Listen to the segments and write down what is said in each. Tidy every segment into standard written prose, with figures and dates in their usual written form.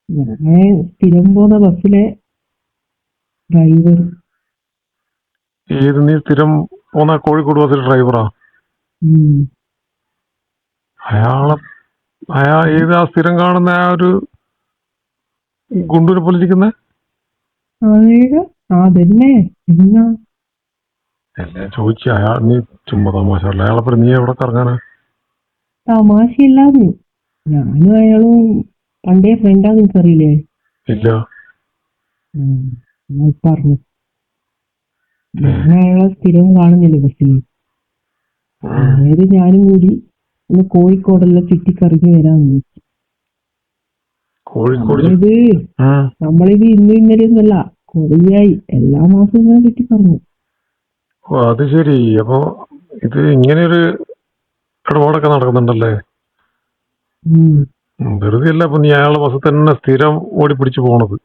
ഞാന് സ്ഥിരം പോകുന്ന ബസ്സിലെ ഡ്രൈവർ. ഏത് നീ സ്ഥിരം പോന്ന കോഴിക്കോട് ബസ്സിൽ ഡ്രൈവറാ? ഉം. അയാളെ ഏത് ആ സ്ഥിരം കാണുന്ന ആ ഒരു ഗുണ്ടൂരെ പോലെ ഇരിക്കുന്ന? അതേത്? അതന്നെ. എന്നാ എന്നെ ചോദിച്ചു നീ ചുമ്മാ തമാശ അയാളെ നീ എവിടെ കറങ്ങാനാ? തമാശയല്ലാന്ന്. ഞാനും അയാളും പണ്ടേ ഫ്രണ്ടാ, നിനക്കറിയില്ലേ? ഇല്ല. പറഞ്ഞു. ഞാൻ അയാളെ സ്ഥിരം കാണുന്നില്ല ബസ്സിൽ. അതായത് ഞാനും കൂടി ഒന്ന് കോഴിക്കോടെല്ലാം ചുറ്റിക്കറങ്ങി വരാന്ന് വിചാരിച്ചു. കോഴിക്കോട് നമ്മളിത് ഇന്നും ഇന്നലെ ഒന്നല്ല, കൊറേയായി. എല്ലാ മാസവും ഞാൻ ചുറ്റിക്കറങ്ങും. ഓ അത് ശരി. അപ്പൊ ഇത് ഇങ്ങനെയൊരു ഇടപാടൊക്കെ നടക്കുന്നുണ്ടല്ലേ? വെറുതെ അല്ല അപ്പൊ നീ അയാളെ ബസ് തന്നെ സ്ഥിരം ഓടി പിടിച്ചു പോണത്?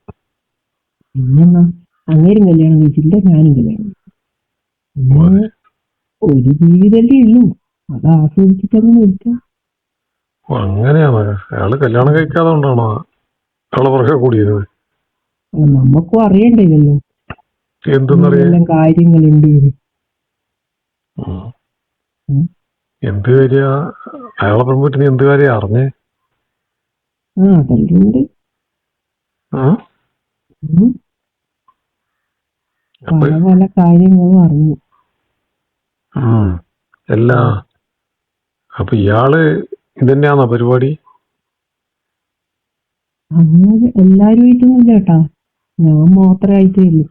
പിന്നെന്നാ, അങ്ങേരും കല്യാണം കഴിച്ചില്ല, ഞാനും കല്യാണം കഴിച്ചു. ഒരു ജീവിതല്ലേ ഉള്ളൂ, അത് ആസ്വദിച്ചിട്ടൊന്നും നിൽക്കാം. അങ്ങനെയാണ്. അയാള് കല്യാണം കഴിക്കാതെ കൊണ്ടാണോ അയാളെ പുറകെ കൂടിയത്? നമുക്കും അറിയണ്ടല്ലോ എന്തെല്ലാം കാര്യങ്ങളുണ്ട്. എന്ത് കാര്യ അയാളെ പെൺകുട്ടി? നീ എന്ത് കാര്യ അറിഞ്ഞേ? അതെല്ലാം ഉണ്ട്. പല പല കാര്യങ്ങളും അറിഞ്ഞു. എല്ലാ അപ്പൊ ഇയാള് ഇതന്നെയാണോ പരിപാടി? അങ്ങനെ എല്ലാരുമായിട്ടൊന്നും കേട്ടാ, ഞാൻ മാത്രമായിട്ടേ ഉള്ളൂ.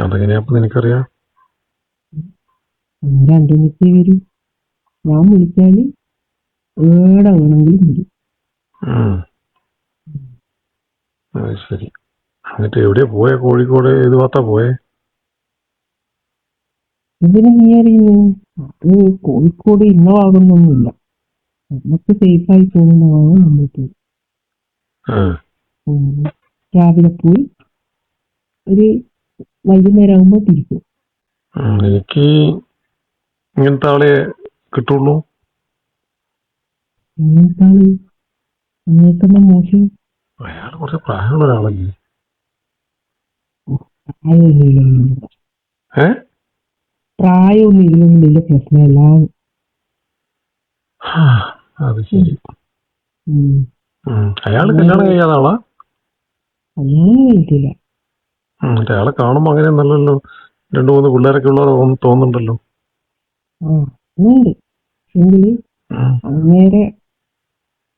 അതെങ്ങനെയാ നിനക്കറിയാം? രണ്ടിനൊക്കെ വരും. ഞാൻ വിളിച്ചാല് ഏടെ വേണമെങ്കിലും വരും. ശരി. എന്നിട്ട് എവിടെയാ പോയെ? കോഴിക്കോട് ഏത് ഭാഗത്താ പോയെ? എന്തിനാ നീ അറിയുന്നു? അത് കോഴിക്കോട് ഇന്ന ഭാഗമൊന്നുമില്ല. നമുക്ക് സേഫായി പോകുന്ന ഭാഗം നമ്മൾ പോയി. രാവിലെ പോയി ഒരു വൈകുന്നേരം ആകുമ്പോ തിരിക്കും. എനിക്ക് ഇങ്ങനത്തെ ആളെ കിട്ടുള്ളൂ. ഇങ്ങനത്തെ ആള് അങ്ങനത്തെ മോശം. അയാൾ കുറച്ച് പ്രായമുള്ള ഒരാളല്ലേ? പ്രായമൊന്നും ഇല്ലെങ്കിലും വലിയ പ്രശ്നമല്ല. അത് ശരി. അയാള് കല്യാണം കഴിയാത്ത ആളാ? കല്യാണം കഴിക്കില്ല. അയാളെ കാണുമ്പോ അങ്ങനെ നല്ലല്ലോ, 2-3 പിള്ളേരൊക്കെ ഉള്ള തോന്നുന്നുണ്ടല്ലോ. എങ്കില് അങ്ങേരെ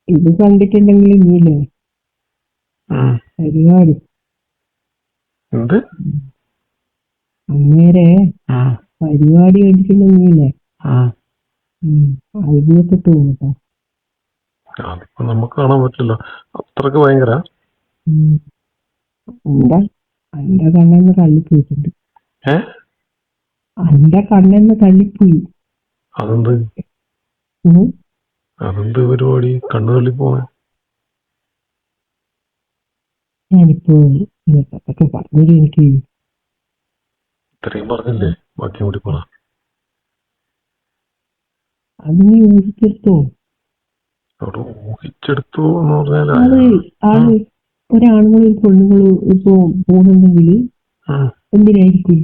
ഇത് കണ്ടിട്ടുണ്ടെങ്കിൽ നീല്ലേ പരിപാടി. എന്ത് അങ്ങേരെ പരിപാടി കണ്ടിട്ടുണ്ടെങ്കിലേ അത്ഭുതപ്പെട്ടു പോകും. അതിപ്പോ നമുക്ക് കാണാൻ പറ്റില്ല, അത്രക്ക് ഭയങ്കര. എന്റെ കണ്ണെന്ന് തള്ളിപ്പോയിട്ടുണ്ട്. എന്റെ കണ്ണെന്ന് തള്ളിപ്പോയി. അതെന്ത് പരിപാടി കണ്ണു തള്ളിപ്പോവാൻ? ഞാനിപ്പോ ഇതൊക്കെ പറഞ്ഞൊരു എനിക്ക് ഇത്രയും പറഞ്ഞില്ലേ, ബാക്കി കൂടി പറ. അത് നീ ഊഹിച്ചെടുത്തോ? ഊഹിച്ചെടുത്തു എന്ന് പറഞ്ഞാല് അത് ഒരാണുങ്ങളും ഒരു പെണ്ണുങ്ങളും ഇപ്പൊ പോകുന്നുണ്ടെങ്കിൽ എന്തിനായിരിക്കും?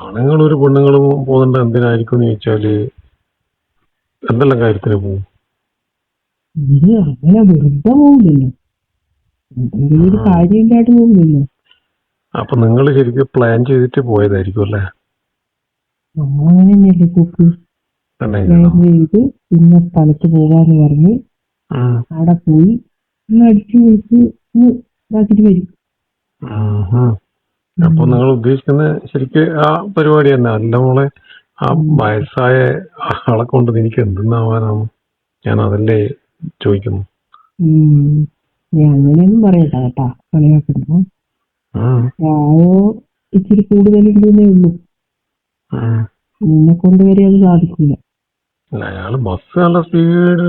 ആണുങ്ങളും ഒരു പെണ്ണുങ്ങളും പോകുന്നുണ്ട് എന്തിനായിരിക്കും എന്ന് ചോദിച്ചാല് എന്തെല്ലാം കാര്യത്തിന് പോകും? അങ്ങനെ വെറുതെ പോകില്ലല്ലോ, എന്തെങ്കിലും ഒരു കാര്യമില്ലാണ്ട് പോകില്ലല്ലോ. അപ്പൊ നിങ്ങൾ ശരിക്കും പ്ലാൻ ചെയ്തിട്ട് പോയതായിരിക്കും അല്ലേ? നമ്മളങ്ങനെ തന്നെയല്ലേ പോക്ക്. പ്ലാൻ ചെയ്ത് ഇന്ന സ്ഥലത്ത് പോകാന്ന് പറഞ്ഞ് അവിടെ പോയി ഒന്ന് അടിച്ചു പൊളിച്ച് ഇതാക്കിട്ട് വരും. അപ്പൊ നിങ്ങൾ ഉദ്ദേശിക്കുന്ന ശരിക്ക് ആ പരിപാടി തന്നെ അല്ല മോളെ? ആ വയസ്സായ ആളെ കൊണ്ട് എനിക്ക് എന്തെന്നാവാനാണ്? ഞാൻ അതല്ലേ ചോദിക്കുന്നു. അങ്ങനെയൊന്നും പറയട്ടാ കേട്ടാ, കളിയാക്കണ്ട. പ്രായോ ഇച്ചിരി കൂടുതലുണ്ടെന്നേ ഉള്ളൂ, നിന്നെ കൊണ്ടുവരെ അത് സാധിക്കില്ല. അയാള് ബസ് നല്ല സ്പീഡ്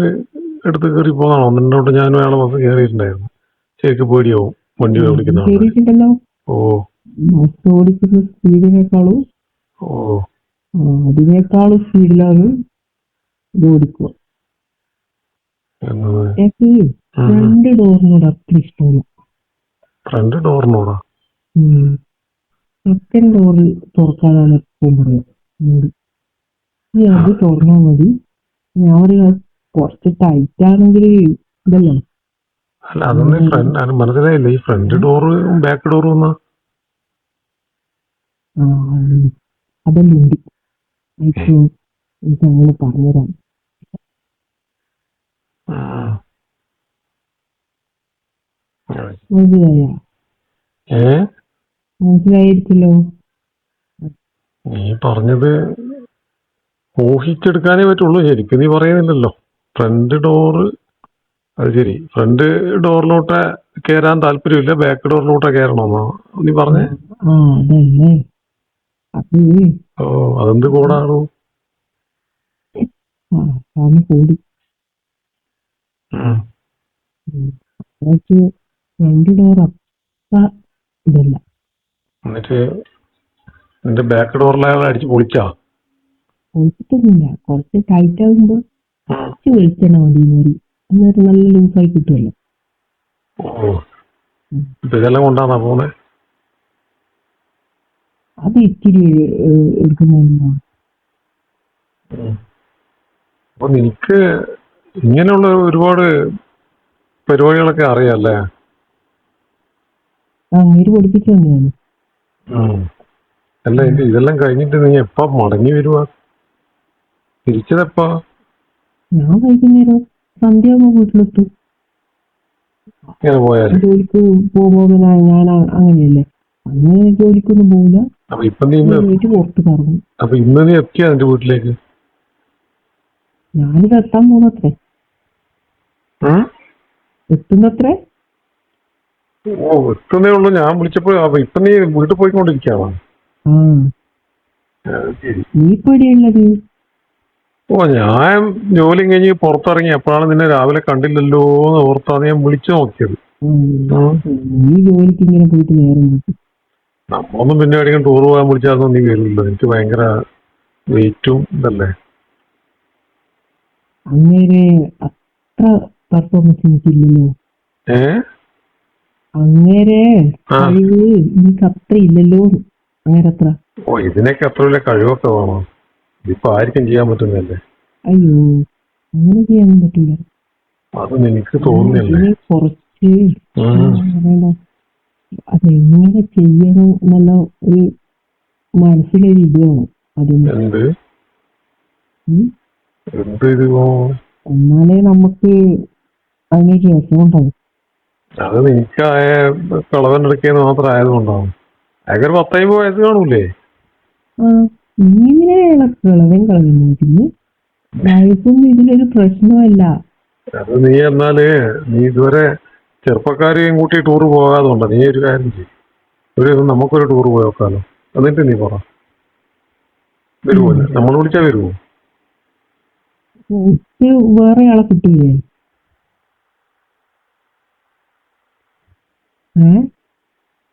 എടുത്ത് കയറി പോകാണോ? ഒന്നിനോട്ട് ഞാനും അയാളെ ബസ് കയറിയിട്ടുണ്ടായിരുന്നു. ശരിക്കും പേടിയാവും വണ്ടി കേറിയിട്ടുണ്ടല്ലോ. ബസ് ഓടിക്കുന്ന സ്പീഡിനേക്കാളും അതിനേക്കാളും സ്പീഡിലാണ് ഇത് ഓടിക്കുക. എന്നത് എനിക്ക് രണ്ട് ഡോറിനോട് അത്ര ഇഷ്ടമല്ല. ഫ്രണ്ട് ഡോറിനോടാ? സെക്കൻഡ് ഡോറിൽ തുറക്കാനാണ് എപ്പോഴും പറയുന്നത്. നീ അത് തുറന്നാൽ മതി. ഞാൻ ഒരു കുറച്ച് ടൈറ്റ് ആണെങ്കിൽ ഇതല്ലേ. അല്ല അതൊന്നും ഫ്രണ്ട് മനസ്സിലായില്ല. ഈ ഫ്രണ്ട് ഡോറ് ബാക്ക് ഡോറ് വന്നാ അതെല്ലാം ഉണ്ട്. എനിക്ക് അങ്ങനെ പറഞ്ഞതാണ്. മനസ്സിലായ? മനസ്സിലായിരിക്കല്ലോ. നീ പറഞ്ഞത് ഊഹിച്ചെടുക്കാനേ പറ്റുള്ളൂ. ശരിക്കും നീ പറയുന്നില്ലല്ലോ. ഫ്രണ്ട് ഡോറ്, അത് ശരി, ഫ്രണ്ട് ഡോറിലോട്ട് കയറാൻ താല്പര്യമില്ല, ബാക്ക് ഡോറിലോട്ട് കയറണമെന്നോ നീ പറഞ്ഞേ? അതല്ലേ അത്. ഓ, അതെന്ത് കോടാണോ? കൂടി ഫ്രണ്ട് ഡോർ അത്ര ഇതല്ല. എന്നിട്ട് നിന്റെ ബാക്ക് ഡോറിലയാൾ അടിച്ച് പൊളിച്ചാ? പൊളിച്ചിട്ടൊന്നുമില്ല. കുറച്ച് ടൈറ്റ് ആകുമ്പോ കുറച്ച് വെളിച്ചെണ്ണ മതി മതി, അന്നേരം നല്ല ലൂസായി കിട്ടുമല്ലോ. ഓ, ഇതെല്ലാം കൊണ്ടാന്നാ പോന്നെ? അത് ഇച്ചിരി എടുക്കുന്ന. അപ്പൊ നിനക്ക് ഇങ്ങനെയുള്ള ഒരുപാട് പരിപാടികളൊക്കെ അറിയാല്ലേ? അങ്ങേര് പഠിപ്പിച്ചു തന്നെയാണ്. അല്ല, ഇതെല്ലാം കഴിഞ്ഞിട്ട് നീ എപ്പാ മടങ്ങി വരുവാ? തിരിച്ചതെപ്പാ? ഞാൻ വൈകുന്നേരം സന്ധ്യയാകുമ്പോ വീട്ടിലെത്തും. ഇങ്ങനെ പോയാല് ജോലിക്ക് പോകുമ്പോ ഞാൻ അങ്ങനെയല്ലേ, അങ്ങനെ ജോലിക്കൊന്നും പോകില്ല. അപ്പൊ ഇപ്പൊ നീ പുറത്ത് കറങ്ങും. അപ്പൊ ഇന്ന് നീ എത്തിയാ നിന്റെ വീട്ടിലേക്ക്? ഞാനിത് എത്താൻ പോന്നത്രേ. എത്തുന്നത്രേ. ഓ, എത്തുന്നേ ഉള്ളൂ. ഞാൻ വിളിച്ചപ്പോ അപ്പൊ ഇപ്പൊ നീ വീട്ടിൽ പോയിക്കൊണ്ടിരിക്കാണോ? നീ പേടിയുള്ളത്? ഓ, ഞാൻ ജോലി കഴിഞ്ഞ് പുറത്തിറങ്ങി എപ്പോഴാണ് നിന്നെ രാവിലെ കണ്ടില്ലല്ലോ എന്ന് ഓർത്താണ് ഞാൻ വിളിച്ചു നോക്കിയത്. നീ ജോലിക്ക് ഇങ്ങനെ പോയിട്ട് നേരം കിട്ടും. നമ്മളൊന്നും പിന്നെ എവിടെയും ടൂർ പോകാൻ വിളിച്ചാൽ നീ വരില്ലല്ലോ. എനിക്ക് ഭയങ്കര വെയിറ്റും ഇതല്ലേ. അങ്ങനെ അത്ര പെർഫോമൻസ് എനിക്കില്ലല്ലോ. അങ്ങനെ കഴിവ് എനിക്ക് അത്ര ഇല്ലല്ലോ. അങ്ങനെ അത്ര. ഓ, ഇതിനൊക്കെ അത്ര വലിയ കഴിവൊക്കെ വേണോ? ഇതിപ്പോ ആർക്കും ചെയ്യാൻ പറ്റുന്നല്ലേ. അയ്യോ, അങ്ങനെ ചെയ്യാൻ പറ്റില്ല. അത് നിനക്ക് തോന്നുന്നില്ലേ? കുറച്ച് അതെങ്ങനെ ചെയ്യണം എന്നുള്ള ഒരു മനസ്സിലൊരു ഇത് വേണം. എന്ത് എന്നാലേ നമുക്ക് അതിനൊരു രസം ഉണ്ടാവും. അത് നിനക്കായ കളവനെടുക്കുന്ന മാത്രം ആയതുകൊണ്ടാവും. അയാൾക്ക് 10 വയസ്സ് കാണൂലേ? നീ ഇങ്ങനെ കളവൻ പിന്നെ വയസ്സൊന്നും ഇതിലൊരു പ്രശ്നമല്ല. അത് നീ എന്നാല് നീ ഇതുവരെ ചെറുപ്പക്കാരെയും കൂട്ടി ടൂർ പോകാതുണ്ടോ? നീ ഒരു കാര്യം ചെയ്യും, നമുക്കൊരു ടൂർ പോയോക്കാലോ. എന്നിട്ട് നീ പറ, വരുമോ? നമ്മൾ വിളിച്ചാ വരുമോ? വേറെ ആളെ കിട്ടില്ലേ?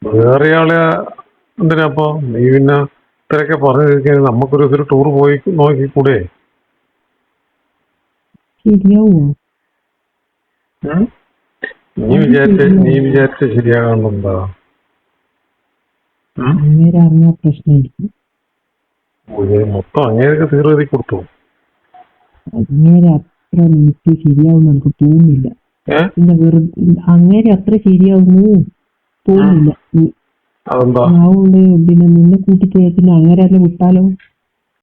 വേറെ ആളെ എന്തിനാപ്പോ? നീ പിന്നെ ഇത്രയൊക്കെ പറഞ്ഞു തീർക്കാൻ നമുക്കൊരു ടൂർ പോയി നോക്കിക്കൂടെ? ശരിയാവോ? നീ വിചാരിച്ച ശരിയാകാണ്ടെന്താ? അറിഞ്ഞ പ്രശ്നമായിരിക്കും. മൊത്തം അങ്ങനെയൊക്കെ തീർത്തി കൊടുത്തു. അങ്ങേരെ അത്ര നീറ്റ് ശരിയാവുന്ന എനിക്ക് തോന്നുന്നില്ല. പിന്നെ അങ്ങേരെ അത്ര ശരിയാവുന്നു തോന്നുന്നില്ല. അതുകൊണ്ട് പിന്നെ നിന്നെ കൂട്ടിട്ട് പിന്നെ അങ്ങേരെ വിട്ടാലോ?